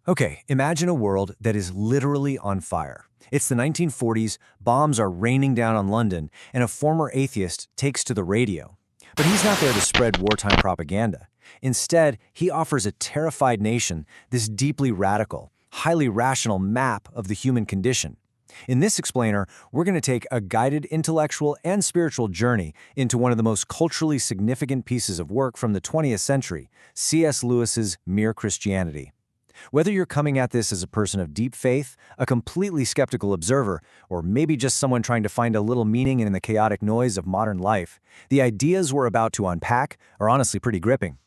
Okay, imagine a world that is literally on fire. It's the 1940s, bombs are raining down on London, and a former atheist takes to the radio. But he's not there to spread wartime propaganda. Instead, he offers a terrified nation this deeply radical, highly rational map of the human condition. In this explainer, we're going to take a guided intellectual and spiritual journey into one of the most culturally significant pieces of work from the 20th century, C.S. Lewis's Mere Christianity. Whether you're coming at this as a person of deep faith, a completely skeptical observer, or maybe just someone trying to find a little meaning in the chaotic noise of modern life, the ideas we're about to unpack are honestly pretty gripping.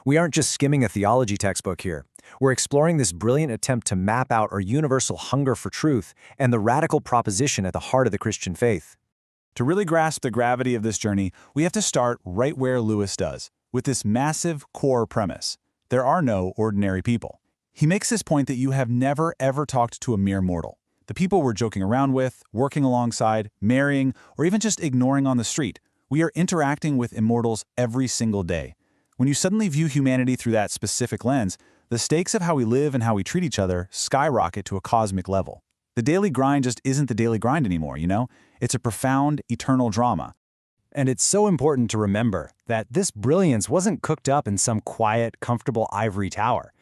We aren't just skimming a theology textbook here. We're exploring this brilliant attempt to map out our universal hunger for truth and the radical proposition at the heart of the Christian faith. To really grasp the gravity of this journey, we have to start right where Lewis does, with this massive core premise. There are no ordinary people. He makes this point that you have never ever talked to a mere mortal. The people we're joking around with, working alongside, marrying, or even just ignoring on the street. We are interacting with immortals every single day. When you suddenly view humanity through that specific lens, the stakes of how we live and how we treat each other skyrocket to a cosmic level. The daily grind just isn't the daily grind anymore, you know? It's a profound, eternal drama. And it's so important to remember that this brilliance wasn't cooked up in some quiet, comfortable ivory tower.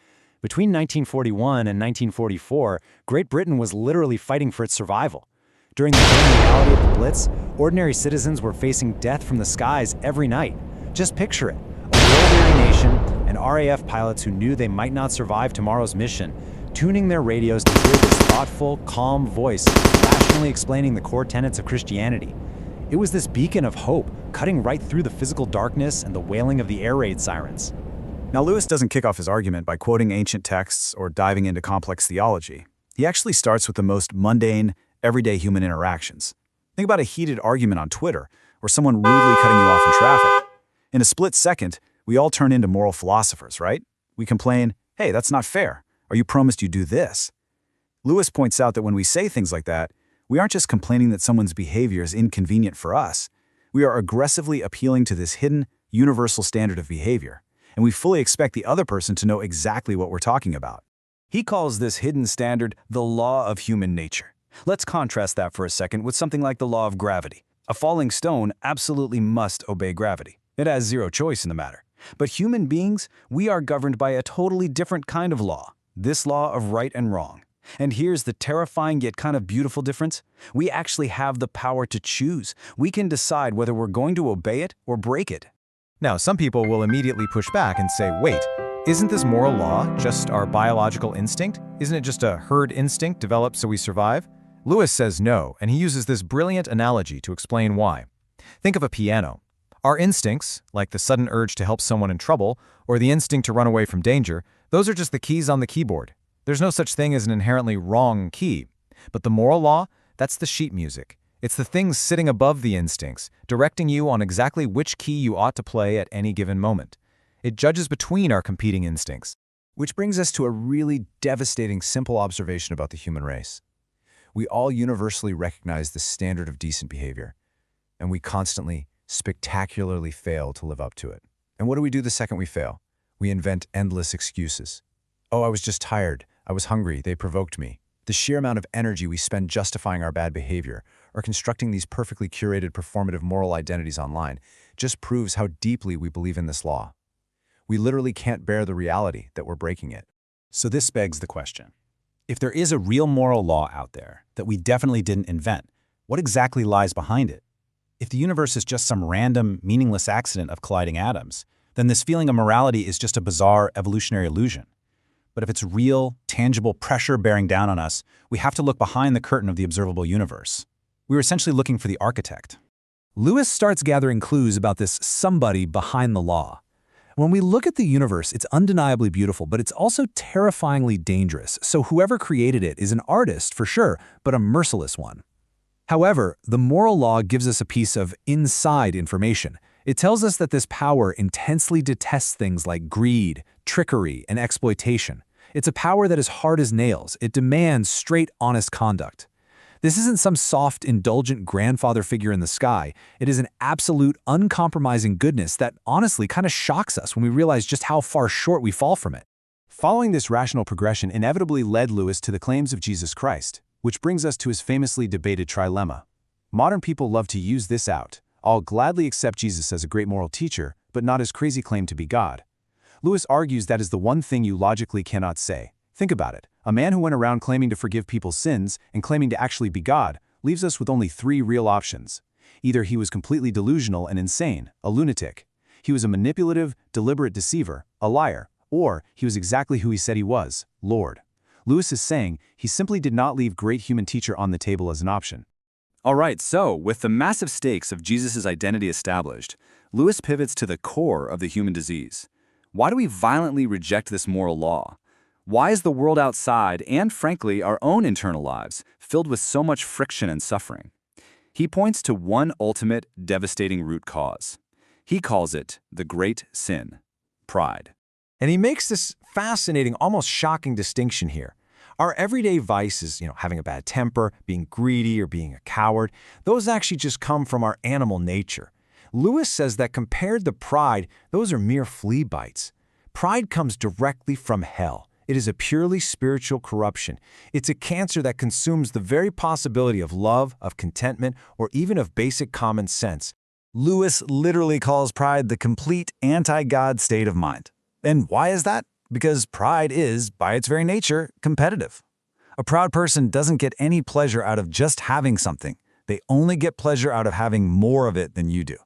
Between 1941 and 1944, Great Britain was literally fighting for its survival. During the grim reality of the Blitz, ordinary citizens were facing death from the skies every night. Just picture it. A war-weary nation and RAF pilots who knew they might not survive tomorrow's mission, tuning their radios to hear this thoughtful, calm voice rationally explaining the core tenets of Christianity. It was this beacon of hope, cutting right through the physical darkness and the wailing of the air raid sirens. Now, Lewis doesn't kick off his argument by quoting ancient texts or diving into complex theology. He actually starts with the most mundane, everyday human interactions. Think about a heated argument on Twitter, or someone rudely cutting you off in traffic. In a split second, we all turn into moral philosophers, right? We complain, hey, that's not fair, or you promised you'd do this. Lewis points out that when we say things like that, we aren't just complaining that someone's behavior is inconvenient for us. We are aggressively appealing to this hidden, universal standard of behavior. And we fully expect the other person to know exactly what we're talking about. He calls this hidden standard the law of human nature. Let's contrast that for a second with something like the law of gravity. A falling stone absolutely must obey gravity. It has zero choice in the matter. But human beings, we are governed by a totally different kind of law, this law of right and wrong. And here's the terrifying yet kind of beautiful difference. We actually have the power to choose. We can decide whether we're going to obey it or break it. Now, some people will immediately push back and say, wait, isn't this moral law just our biological instinct? Isn't it just a herd instinct developed so we survive? Lewis says no, and he uses this brilliant analogy to explain why. Think of a piano. Our instincts, like the sudden urge to help someone in trouble or the instinct to run away from danger, those are just the keys on the keyboard. There's no such thing as an inherently wrong key. But the moral law, that's the sheet music. It's the things sitting above the instincts, directing you on exactly which key you ought to play at any given moment. It judges between our competing instincts. Which brings us to a really devastating simple observation about the human race. We all universally recognize the standard of decent behavior, and we constantly, spectacularly fail to live up to it. And what do we do the second we fail? We invent endless excuses. Oh, I was just tired. I was hungry. They provoked me. The sheer amount of energy we spend justifying our bad behavior or constructing these perfectly curated performative moral identities online just proves how deeply we believe in this law. We literally can't bear the reality that we're breaking it. So this begs the question. If there is a real moral law out there that we definitely didn't invent, what exactly lies behind it? If the universe is just some random, meaningless accident of colliding atoms, then this feeling of morality is just a bizarre evolutionary illusion. But if it's real, tangible pressure bearing down on us, we have to look behind the curtain of the observable universe. We were essentially looking for the architect. Lewis starts gathering clues about this somebody behind the law. When we look at the universe, it's undeniably beautiful, but it's also terrifyingly dangerous. So whoever created it is an artist, for sure, but a merciless one. However, the moral law gives us a piece of inside information. It tells us that this power intensely detests things like greed, trickery, and exploitation. It's a power that is hard as nails. It demands straight, honest conduct. This isn't some soft, indulgent grandfather figure in the sky. It is an absolute, uncompromising goodness that honestly kind of shocks us when we realize just how far short we fall from it. Following this rational progression inevitably led Lewis to the claims of Jesus Christ, which brings us to his famously debated trilemma. Modern people love to use this out. I'll gladly accept Jesus as a great moral teacher, but not his crazy claim to be God. Lewis argues that is the one thing you logically cannot say. Think about it. A man who went around claiming to forgive people's sins and claiming to actually be God leaves us with only three real options. Either he was completely delusional and insane, a lunatic. He was a manipulative, deliberate deceiver, a liar. Or he was exactly who he said he was, Lord. Lewis is saying he simply did not leave great human teacher on the table as an option. All right, so with the massive stakes of Jesus' identity established, Lewis pivots to the core of the human disease. Why do we violently reject this moral law? Why is the world outside, and frankly our own internal lives, filled with so much friction and suffering? He points to one ultimate, devastating root cause. He calls it the great sin, pride. And he makes this fascinating, almost shocking distinction here. Our everyday vices, having a bad temper, being greedy, or being a coward, those actually just come from our animal nature. Lewis says that compared to pride, those are mere flea bites. Pride comes directly from hell. It is a purely spiritual corruption. It's a cancer that consumes the very possibility of love, of contentment, or even of basic common sense. Lewis literally calls pride the complete anti-God state of mind. And why is that? Because pride is, by its very nature, competitive. A proud person doesn't get any pleasure out of just having something. They only get pleasure out of having more of it than you do.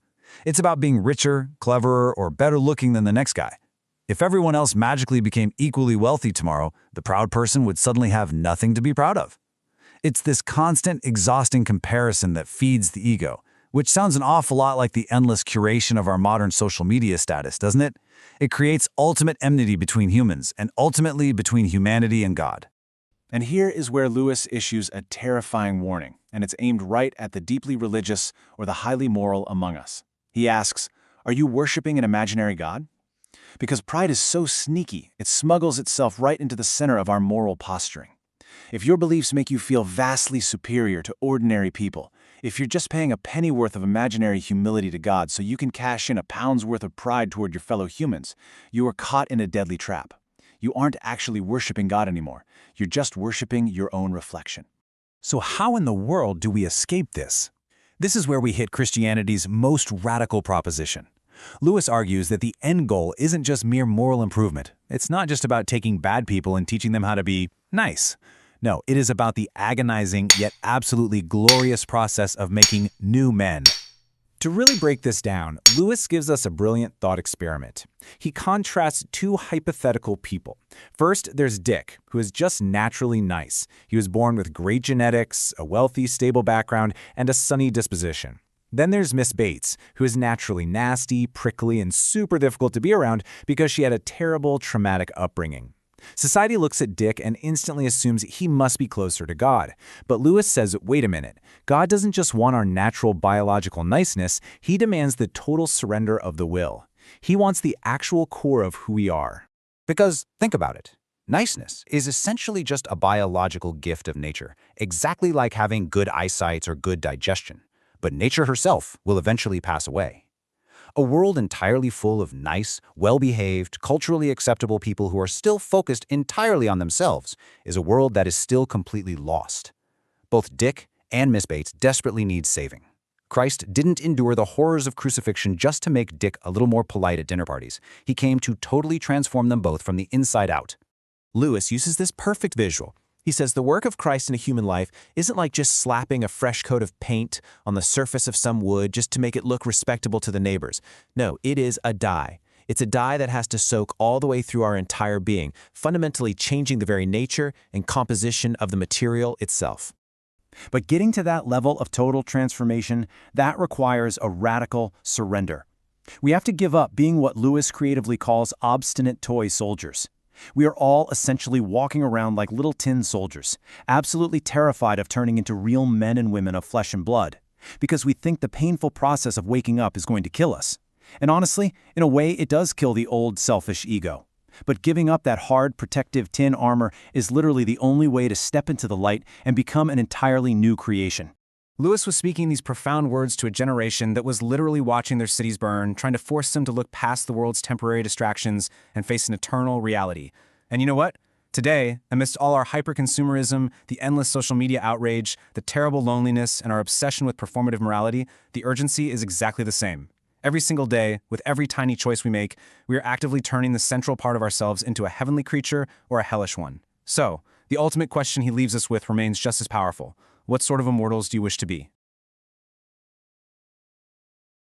It's about being richer, cleverer, or better looking than the next guy. If everyone else magically became equally wealthy tomorrow, the proud person would suddenly have nothing to be proud of. It's this constant, exhausting comparison that feeds the ego, which sounds an awful lot like the endless curation of our modern social media status, doesn't it? It creates ultimate enmity between humans and ultimately between humanity and God. And here is where Lewis issues a terrifying warning, and it's aimed right at the deeply religious or the highly moral among us. He asks, are you worshiping an imaginary God? Because pride is so sneaky, it smuggles itself right into the center of our moral posturing. If your beliefs make you feel vastly superior to ordinary people, if you're just paying a pennyworth of imaginary humility to God so you can cash in a pound's worth of pride toward your fellow humans, you are caught in a deadly trap. You aren't actually worshiping God anymore. You're just worshiping your own reflection. So how in the world do we escape this? This is where we hit Christianity's most radical proposition. Lewis argues that the end goal isn't just mere moral improvement. It's not just about taking bad people and teaching them how to be nice. No, it is about the agonizing yet absolutely glorious process of making new men. To really break this down, Lewis gives us a brilliant thought experiment. He contrasts two hypothetical people. First, there's Dick, who is just naturally nice. He was born with great genetics, a wealthy, stable background, and a sunny disposition. Then there's Miss Bates, who is naturally nasty, prickly, and super difficult to be around because she had a terrible, traumatic upbringing. Society looks at Dick and instantly assumes he must be closer to God. But Lewis says, wait a minute, God doesn't just want our natural biological niceness, he demands the total surrender of the will. He wants the actual core of who we are. Because, think about it, niceness is essentially just a biological gift of nature, exactly like having good eyesight or good digestion. But nature herself will eventually pass away. A world entirely full of nice, well-behaved, culturally acceptable people who are still focused entirely on themselves is a world that is still completely lost. Both Dick and Miss Bates desperately need saving. Christ didn't endure the horrors of crucifixion just to make Dick a little more polite at dinner parties. He came to totally transform them both from the inside out. Lewis uses this perfect visual. He says the work of Christ in a human life isn't like just slapping a fresh coat of paint on the surface of some wood just to make it look respectable to the neighbors. No, it is a dye. It's a dye that has to soak all the way through our entire being, fundamentally changing the very nature and composition of the material itself. But getting to that level of total transformation, that requires a radical surrender. We have to give up being what Lewis creatively calls obstinate toy soldiers. We are all essentially walking around like little tin soldiers, absolutely terrified of turning into real men and women of flesh and blood, because we think the painful process of waking up is going to kill us. And honestly, in a way, it does kill the old selfish ego. But giving up that hard, protective tin armor is literally the only way to step into the light and become an entirely new creation. Lewis was speaking these profound words to a generation that was literally watching their cities burn, trying to force them to look past the world's temporary distractions and face an eternal reality. And you know what? Today, amidst all our hyper-consumerism, the endless social media outrage, the terrible loneliness, and our obsession with performative morality, the urgency is exactly the same. Every single day, with every tiny choice we make, we are actively turning the central part of ourselves into a heavenly creature or a hellish one. So, the ultimate question he leaves us with remains just as powerful. What sort of immortals do you wish to be?